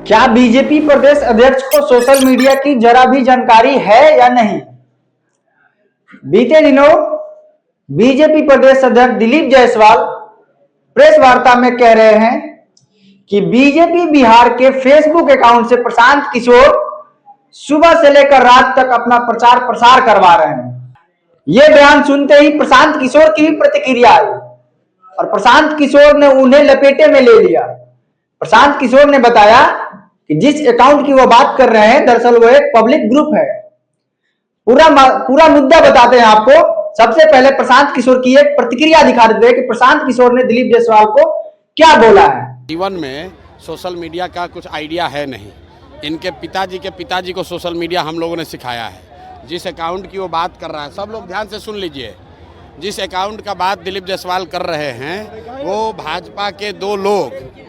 क्या बीजेपी प्रदेश अध्यक्ष को सोशल मीडिया की जरा भी जानकारी है या नहीं? बीते दिनों बीजेपी प्रदेश अध्यक्ष दिलीप जायसवाल प्रेस वार्ता में कह रहे हैं कि बीजेपी बिहार के फेसबुक अकाउंट से प्रशांत किशोर सुबह से लेकर रात तक अपना प्रचार प्रसार करवा रहे हैं। यह बयान सुनते ही प्रशांत किशोर की भी प्रतिक्रिया आई और प्रशांत किशोर ने उन्हें लपेटे में ले लिया। प्रशांत किशोर ने बताया कि जिस अकाउंट की वो बात कर रहे हैं दरअसल वो एक पब्लिक ग्रुप है। पूरा मुद्दा बताते हैं आपको। सबसे पहले प्रशांत किशोर की एक प्रतिक्रिया दिखा देते हैं कि प्रशांत किशोर ने दिलीप जायसवाल को क्या बोला है। जीवन में सोशल मीडिया का कुछ आइडिया है नहीं। इनके पिताजी के पिताजी को सोशल मीडिया हम लोगों ने सिखाया है। जिस अकाउंट की वो बात कर रहा है, सब लोग ध्यान से सुन लीजिए। जिस अकाउंट का बात दिलीप जायसवाल कर रहे हैं वो भाजपा के दो लोग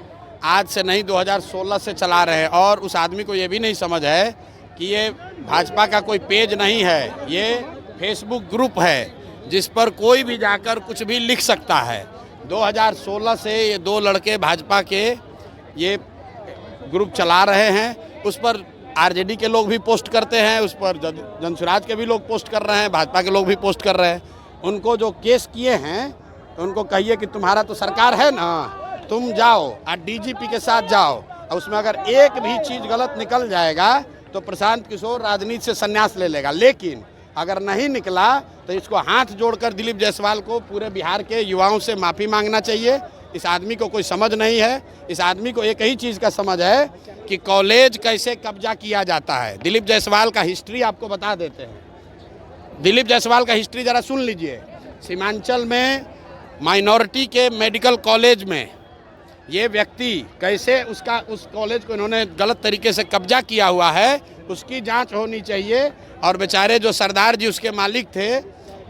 आज से नहीं 2016 से चला रहे हैं और उस आदमी को ये भी नहीं समझ है कि ये भाजपा का कोई पेज नहीं है, ये फेसबुक ग्रुप है जिस पर कोई भी जाकर कुछ भी लिख सकता है। 2016 से ये दो लड़के भाजपा के ये ग्रुप चला रहे हैं। उस पर आरजेडी के लोग भी पोस्ट करते हैं, उस पर जनसुराज के भी लोग पोस्ट कर रहे हैं, भाजपा के लोग भी पोस्ट कर रहे हैं। उनको जो केस किए हैं तो उनको कहिए कि तुम्हारा तो सरकार है ना, तुम जाओ और डीजीपी के साथ जाओ और उसमें अगर एक भी चीज़ गलत निकल जाएगा तो प्रशांत किशोर राजनीति से संन्यास ले लेगा। लेकिन अगर नहीं निकला तो इसको हाथ जोड़कर दिलीप जायसवाल को पूरे बिहार के युवाओं से माफ़ी मांगना चाहिए। इस आदमी को कोई समझ नहीं है। इस आदमी को एक ही चीज़ का समझ है कि कॉलेज कैसे कब्जा किया जाता है। दिलीप जायसवाल का हिस्ट्री आपको बता देते हैं। दिलीप जायसवाल का हिस्ट्री ज़रा सुन लीजिए। सीमांचल में माइनॉरिटी के मेडिकल कॉलेज में ये व्यक्ति कैसे उस कॉलेज को इन्होंने गलत तरीके से कब्जा किया हुआ है, उसकी जांच होनी चाहिए। और बेचारे जो सरदार जी उसके मालिक थे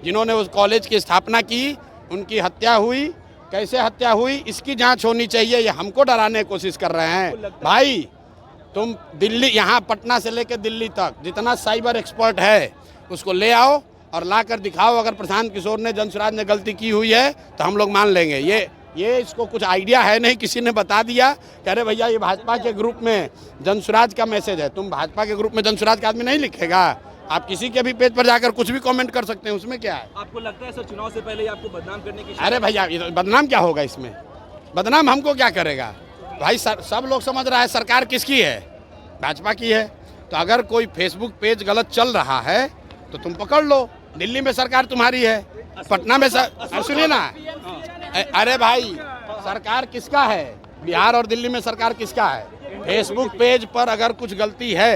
जिन्होंने उस कॉलेज की स्थापना की, उनकी हत्या हुई, कैसे हत्या हुई, इसकी जांच होनी चाहिए। ये हमको डराने की कोशिश कर रहे हैं। भाई तुम दिल्ली, यहाँ पटना से लेकर दिल्ली तक जितना साइबर एक्सपर्ट है उसको ले आओ और ला कर दिखाओ। अगर प्रशांत किशोर ने, जनसुराज ने गलती की हुई है तो हम लोग मान लेंगे। ये इसको कुछ आइडिया है नहीं, किसी ने बता दिया। कह रहे भैया ये भाजपा के ग्रुप में जनसुराज का मैसेज है। तुम भाजपा के ग्रुप में जनसुराज का आदमी नहीं लिखेगा। आप किसी के भी पेज पर जाकर कुछ भी कमेंट कर सकते हैं, उसमें क्या है। आपको लगता है सर चुनाव से पहले आपको बदनाम करने की? अरे भैया बदनाम क्या होगा इसमें? बदनाम हमको क्या करेगा भाई? सब लोग समझ रहा है सरकार किसकी है, भाजपा की है। तो अगर कोई फेसबुक पेज गलत चल रहा है तो तुम पकड़ लो। दिल्ली में सरकार तुम्हारी है, पटना में सुनिए ना। अरे भाई सरकार किसका है? बिहार और दिल्ली में सरकार किसका है? फेसबुक पेज पर अगर कुछ गलती है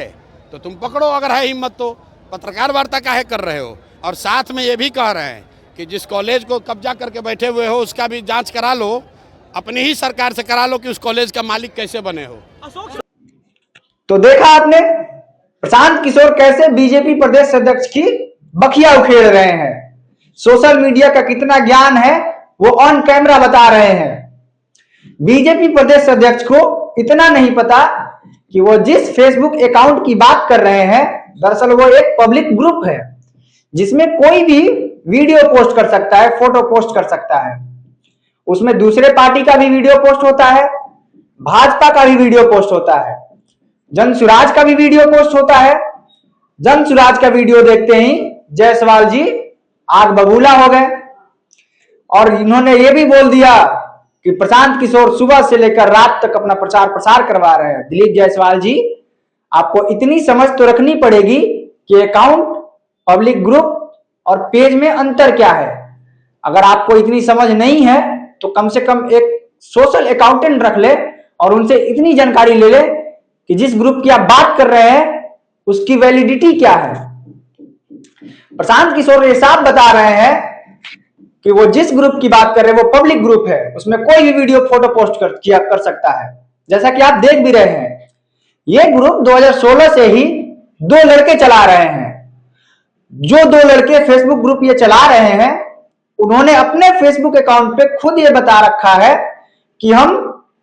तो तुम पकड़ो, अगर है हिम्मत तो। पत्रकार वार्ता काहे कर रहे हो? और साथ में ये भी कह रहे हैं कि जिस कॉलेज को कब्जा करके बैठे हुए हो उसका भी जांच करा लो, अपनी ही सरकार से करा लो कि उस कॉलेज का मालिक कैसे बने हो। तो देखा आपने प्रशांत किशोर कैसे बीजेपी प्रदेश अध्यक्ष की बखिया उखेड़ रहे हैं। सोशल मीडिया का कितना ज्ञान है वो ऑन कैमरा बता रहे हैं। बीजेपी प्रदेश अध्यक्ष को इतना नहीं पता कि वो जिस फेसबुक अकाउंट की बात कर रहे हैं दरअसल वो एक पब्लिक ग्रुप है जिसमें कोई भी वीडियो पोस्ट कर सकता है, फोटो पोस्ट कर सकता है। उसमें दूसरे पार्टी का भी वीडियो पोस्ट होता है, भाजपा का भी वीडियो पोस्ट होता है, जनसुराज का भी वीडियो पोस्ट होता है। जनसुराज का वीडियो देखते ही जायसवाल जी आग बबूला हो गए और इन्होंने ये भी बोल दिया कि प्रशांत किशोर सुबह से लेकर रात तक अपना प्रचार प्रसार करवा रहे हैं। दिलीप जायसवाल जी, आपको इतनी समझ तो रखनी पड़ेगी कि अकाउंट, पब्लिक ग्रुप और पेज में अंतर क्या है। अगर आपको इतनी समझ नहीं है तो कम से कम एक सोशल अकाउंटेंट रख ले और उनसे इतनी जानकारी ले ले कि जिस ग्रुप की आप बात कर रहे हैं उसकी वैलिडिटी क्या है। प्रशांत किशोर ये साफ बता रहे हैं कि वो जिस ग्रुप की बात कर रहे हैं वो पब्लिक ग्रुप है, उसमें कोई भी वीडियो, फोटो पोस्ट कर सकता है। जैसा कि आप देख भी रहे हैं, ये ग्रुप 2016 से ही दो लड़के चला रहे हैं। जो दो लड़के फेसबुक ग्रुप ये चला रहे हैं उन्होंने अपने फेसबुक अकाउंट पे खुद ये बता रखा है कि हम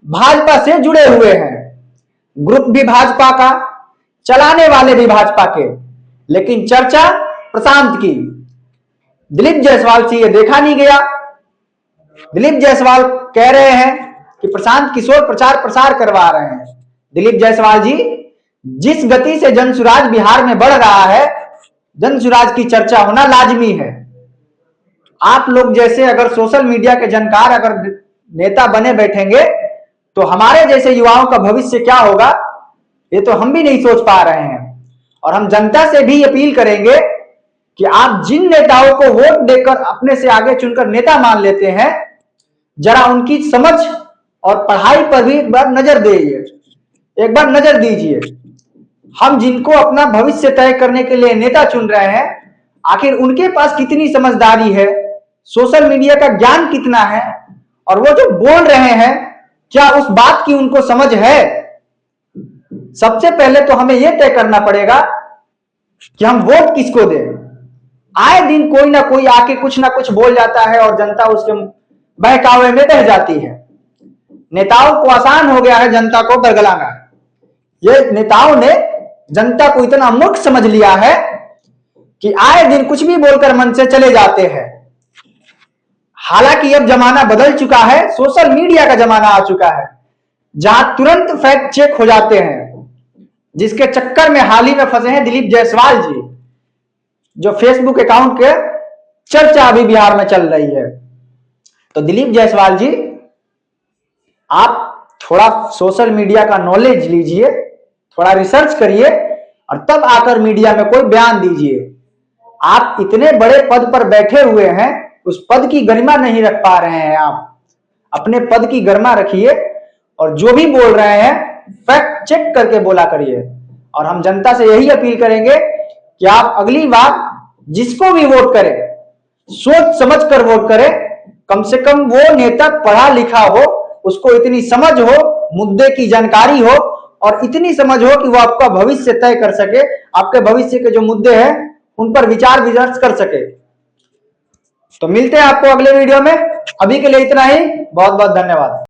भाजपा से जुड़े हुए हैं। ग्रुप भी भाजपा का, चलाने वाले भी भाजपा के, लेकिन चर्चा प्रशांत की। दिलीप जायसवाल से ये देखा नहीं गया। दिलीप जायसवाल कह रहे हैं कि प्रशांत किशोर प्रचार प्रसार करवा रहे हैं, दिलीप जायसवाल जी, जिस गति से जनसुराज बिहार में बढ़ रहा है, जनसुराज की चर्चा होना लाजमी है। आप लोग जैसे अगर सोशल मीडिया के जानकार अगर नेता बने बैठेंगे तो हमारे जैसे युवाओं का भविष्य क्या होगा, ये तो हम भी नहीं सोच पा रहे हैं। और हम जनता से भी अपील करेंगे कि आप जिन नेताओं को वोट देकर अपने से आगे चुनकर नेता मान लेते हैं, जरा उनकी समझ और पढ़ाई पर भी एक बार नजर दीजिए। हम जिनको अपना भविष्य तय करने के लिए नेता चुन रहे हैं, आखिर उनके पास कितनी समझदारी है, सोशल मीडिया का ज्ञान कितना है, और वो जो बोल रहे हैं क्या उस बात की उनको समझ है। सबसे पहले तो हमें यह तय करना पड़ेगा कि हम वोट किसको दें। आए दिन कोई ना कोई आके कुछ ना कुछ बोल जाता है और जनता उसके बहकावे में बह जाती है। नेताओं को आसान हो गया है जनता को बरगलाना। ये नेताओं ने जनता को इतना मूर्ख समझ लिया है कि आए दिन कुछ भी बोलकर मन से चले जाते हैं। हालांकि अब जमाना बदल चुका है, सोशल मीडिया का जमाना आ चुका है, जहां तुरंत फैक्ट चेक हो जाते हैं, जिसके चक्कर में हाल ही में फंसे हैं दिलीप जायसवाल जी, जो फेसबुक अकाउंट के चर्चा अभी बिहार में चल रही है। तो दिलीप जायसवाल जी, आप थोड़ा सोशल मीडिया का नॉलेज लीजिए, थोड़ा रिसर्च करिए और तब आकर मीडिया में कोई बयान दीजिए। आप इतने बड़े पद पर बैठे हुए हैं, उस पद की गरिमा नहीं रख पा रहे हैं। आप अपने पद की गरिमा रखिए और जो भी बोल रहे हैं फैक्ट चेक करके बोला करिए। और हम जनता से यही अपील करेंगे कि आप अगली बार जिसको भी वोट करें, सोच समझ कर वोट करें। कम से कम वो नेता पढ़ा लिखा हो, उसको इतनी समझ हो, मुद्दे की जानकारी हो और इतनी समझ हो कि वो आपका भविष्य तय कर सके, आपके भविष्य के जो मुद्दे हैं उन पर विचार विमर्श कर सके। तो मिलते हैं आपको अगले वीडियो में। अभी के लिए इतना ही। बहुत बहुत धन्यवाद।